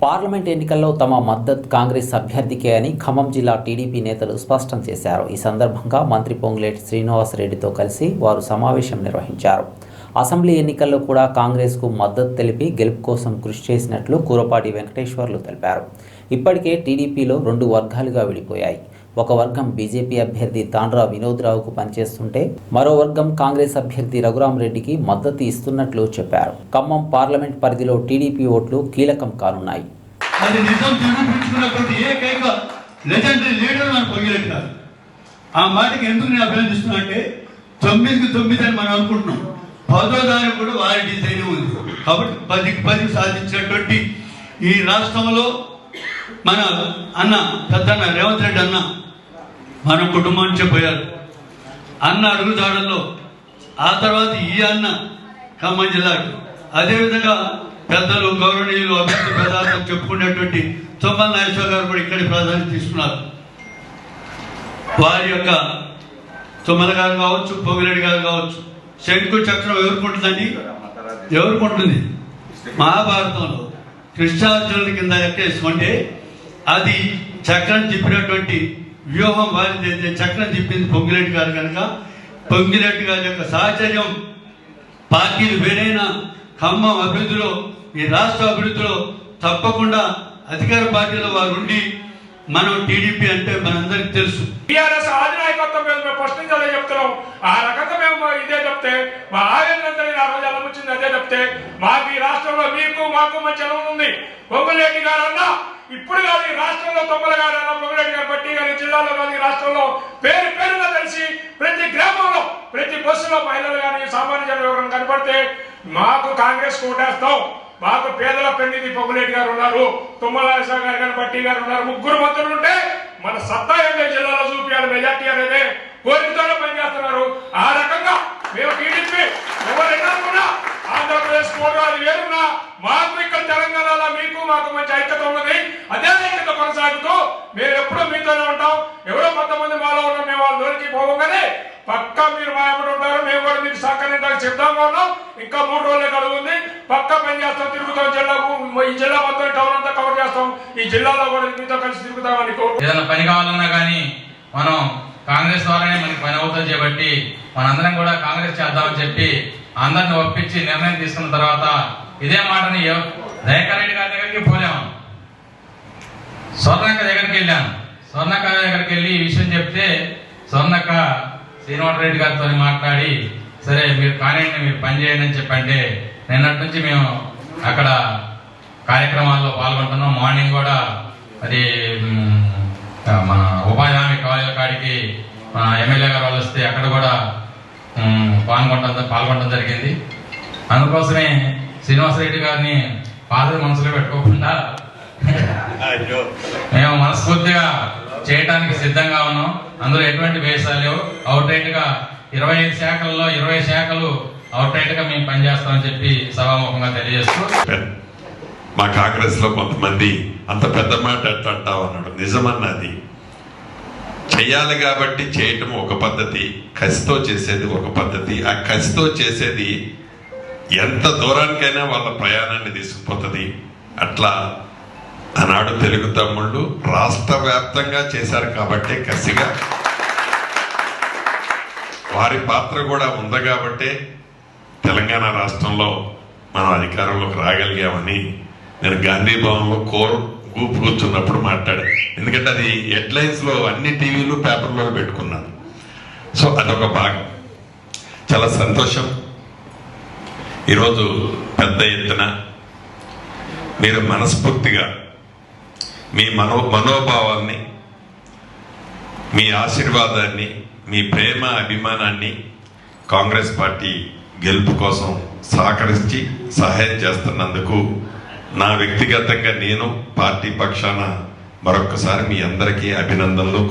Parliament ఎన్నికల్లో తమ మద్దతు కాంగ్రెస్ అభ్యర్థికే అని ఖమ్మం జిల్లా టీడీపీ నేతలు స్పష్టం చేశారు. ఈ సందర్భంగా మంత్రి పొంగులేటి శ్రీనివాసరెడ్డితో కలిసి వారు సమావేశం నిర్వహించారు. అసెంబ్లీ ఎన్నికల్లో కూడా కాంగ్రెస్కు మద్దతు తెలిపి గెలుపు కోసం కృషి చేసినట్లు కూరపాటి వెంకటేశ్వర్లు తెలిపారు. ఇప్పటికే టీడీపీలో 2 వర్గాలుగా విడిపోయాయి. ఒక వర్గం బీజేపీ అభ్యర్థి తాండ్రా వినోద్రావుకు పనిచేస్తుంటే మరో వర్గం కాంగ్రెస్ అభ్యర్థి రఘురామరెడ్డికి మద్దతు ఇస్తున్నట్లు చెప్పారు. ఖమ్మం పార్లమెంట్ పరిధిలో టీడీపీ ఓట్లు కీలకం కానున్నాయి. ఆ మాటకి ఎందుకు నేను అభినందిస్తున్నా అంటే 9కి 9 అని మనం అనుకుంటున్నాం. 10వ దానికి కూడా వారి డిజైన్ ఉంది కాబట్టి 10కి 10 సాధించినటువంటి ఈ రాష్ట్రంలో మన అన్న పెద్దన్న రేవంత్ రెడ్డి అన్న మన కుటుంబం నుంచి పోయారు. అన్న అడుగుదాడల్లో ఆ తర్వాత ఈ అన్న ఖమ్మం జిల్లాకి, అదేవిధంగా పెద్దలు గౌరవనీయులు అభ్యర్థి ప్రధానం చెప్పుకునేటువంటి తుమ్మల నాగేశ్వర గారు కూడా ఇక్కడి ప్రాధాన్యత తీసుకున్నారు. వారి యొక్క తుమ్మల గారు కావచ్చు, పొంగిరెడ్డి గారు కావచ్చు, శంకు చక్రం ఎవరుకుంటుందండి? ఎవరుకుంటుంది? మహాభారతంలో కృష్ణార్జునుల కింద ఎక్కేసుకుంటే అది చక్రం తిప్పినటువంటి వ్యూహం వారిది. చక్రం తిప్పింది పొంగిరెడ్డి గారు కనుక పొంగిరెడ్డి గారి యొక్క సాహచర్యం పార్టీలు వేరైనా ఖమ్మం అభివృద్ధిలో, ఈ రాష్ట్ర అభివృద్ధిలో తప్పకుండా అధికార పార్టీలో వారు ఉండి మనం టీడీపీ అంటే మనందరికి తెలుసు. టీఆర్ఎస్ అధినాయకత్వం మీద మేము ప్రశ్నించాలని చెప్తున్నాం. ఆ రకంగా మేము ఇదే చెప్తే మా ఆవేదనంతా ఆ రోజు ఎలా వచ్చింది అదే చెప్తే మాకు ఈ రాష్ట్రంలో మీకు మాకు మంచి ఎలా ఉంది. పొంగులేటి గారు అన్నా ఇప్పుడు కాదు ఈ రాష్ట్రంలో తొమ్మల గారు అన్న పొంగులేటి గారు బట్టి గారి జిల్లాలో కాదు ఈ రాష్ట్రంలో పేరు పేరుగా తెలిసి ప్రతి గ్రామంలో ప్రతి బస్సులో మహిళలు కానీ సామాన్య జనం ఎవరైనా కనపడితే మాకు కాంగ్రెస్ కోటేస్తాం. మాకు పేదల పెన్నిధి పొంగులేటి గారు ఉన్నారు, తుమ్మల నాగేశ్వర గారు కానీ బట్టి గారు ఉన్నారు. 3 మంత్రులు ఉంటే మన సత్తా ఏంటో జిల్లాలో చూపించాలి. మెజార్టీ అనేది కోరికతోనే పనిచేస్తున్నారు. ఆ రకంగా మేము టీడీపీ ఎవరైనా ఆంధ్రప్రదేశ్ కోట అది వేరున్నా మాకు ఇక్కడ తెలంగాణలో మీకు మాకు మంచి ఐక్యత ఉన్నది. అదే ఐక్యత కొనసాగుతూ మేము ఎప్పుడూ మీతోనే ఉంటాం. ఎవరో కొంతమంది మాలో ఉన్నాం, మేము వాళ్ళ దూరికి పోగానే పక్కా మీరు మా ఎప్పుడు ఉంటారు, మేము కూడా మీకు సహకరించడానికి సిద్ధంగా ఉన్నాం. ఇంకా 3 రోజులే కలుగుంది. పక్కా పని చేస్తాం, తిరుగుతాం. జిల్లాకు ఈ జిల్లా మొత్తం టౌన్ అంతా కవర్ చేస్తాం. ఈ జిల్లాలో కూడా మీతో కలిసి తిరుగుతామని ఏదైనా పని కావాలన్నా కానీ మనం కాంగ్రెస్ ద్వారానే మనకి పని అవుతుంది కాబట్టి మనందరం కూడా కాంగ్రెస్ చేద్దామని చెప్పి అందరిని ఒప్పించి నిర్ణయం తీసుకున్న తర్వాత ఇదే మాటని దయాకర్ రెడ్డి గారి దగ్గరికి పోలేము, స్వర్ణక్క దగ్గరికి వెళ్ళాను. స్వర్ణక్క దగ్గరికి వెళ్ళి ఈ విషయం చెప్తే స్వర్ణక్క శ్రీనివాసరెడ్డి గారితో మాట్లాడి సరే మీరు కానివ్వండి, మీరు పని చేయండి అని చెప్పంటే నిన్నటి నుంచి మేము అక్కడ కార్యక్రమాల్లో పాల్గొంటున్నాం. మార్నింగ్ కూడా అది మన ఉపాధి హామీ కాలేజీల కాడికి మన ఎమ్మెల్యే గారు వాళ్ళు వస్తే అక్కడ కూడా పాల్గొనడం జరిగింది. అందుకోసమే శ్రీనివాసరెడ్డి గారిని పాత్ర మనసులో పెట్టుకోకుండా మేము మనస్ఫూర్తిగా చేయడానికి సిద్ధంగా ఉన్నాం. అందులో ఎటువంటి వేషాలు లేవు. అవుట్ రైట్ గా 25 శాఖల్లో 20 శాఖలు అవుట్ రైట్ గా మేము పనిచేస్తామని చెప్పి సభాముఖంగా తెలియజేస్తూ, మా కాంగ్రెస్ లో కొంతమంది అంత పెద్ద మాట అంటావు అన్నాడు. నిజమన్నది చెయ్యాలి కాబట్టి చేయటం ఒక పద్ధతి, కసితో చేసేది ఒక పద్ధతి. ఆ కసితో చేసేది ఎంత దూరానికైనా వాళ్ళ ప్రయాణాన్ని తీసుకుపోతుంది. అట్లా ఆనాడు తెలుగు తమ్ముళ్ళు రాష్ట్ర వ్యాప్తంగా చేశారు కాబట్టి కసిగా వారి పాత్ర కూడా ఉంది కాబట్టి తెలంగాణ రాష్ట్రంలో మనం అధికారంలోకి రాగలిగామని నేను గాంధీ భవన్లో గూపు కూర్చున్నప్పుడు మాట్లాడాను. ఎందుకంటే అది హెడ్లైన్స్ లో అన్ని టీవీలు పేపర్లో పెట్టుకున్నాను. సో అదొక భాగం. చాలా సంతోషం. ఈరోజు పెద్ద ఎత్తున మీరు మనస్ఫూర్తిగా మీ మనోభావాన్ని, మీ ఆశీర్వాదాన్ని, మీ ప్రేమ అభిమానాన్ని కాంగ్రెస్ పార్టీ గెలుపు కోసం సహకరించి సహాయం చేస్తున్నందుకు నా వ్యక్తిగతంగా నేను పార్టీ పక్షాన మరొక్కసారి మీ అందరికీ అభినందనలు.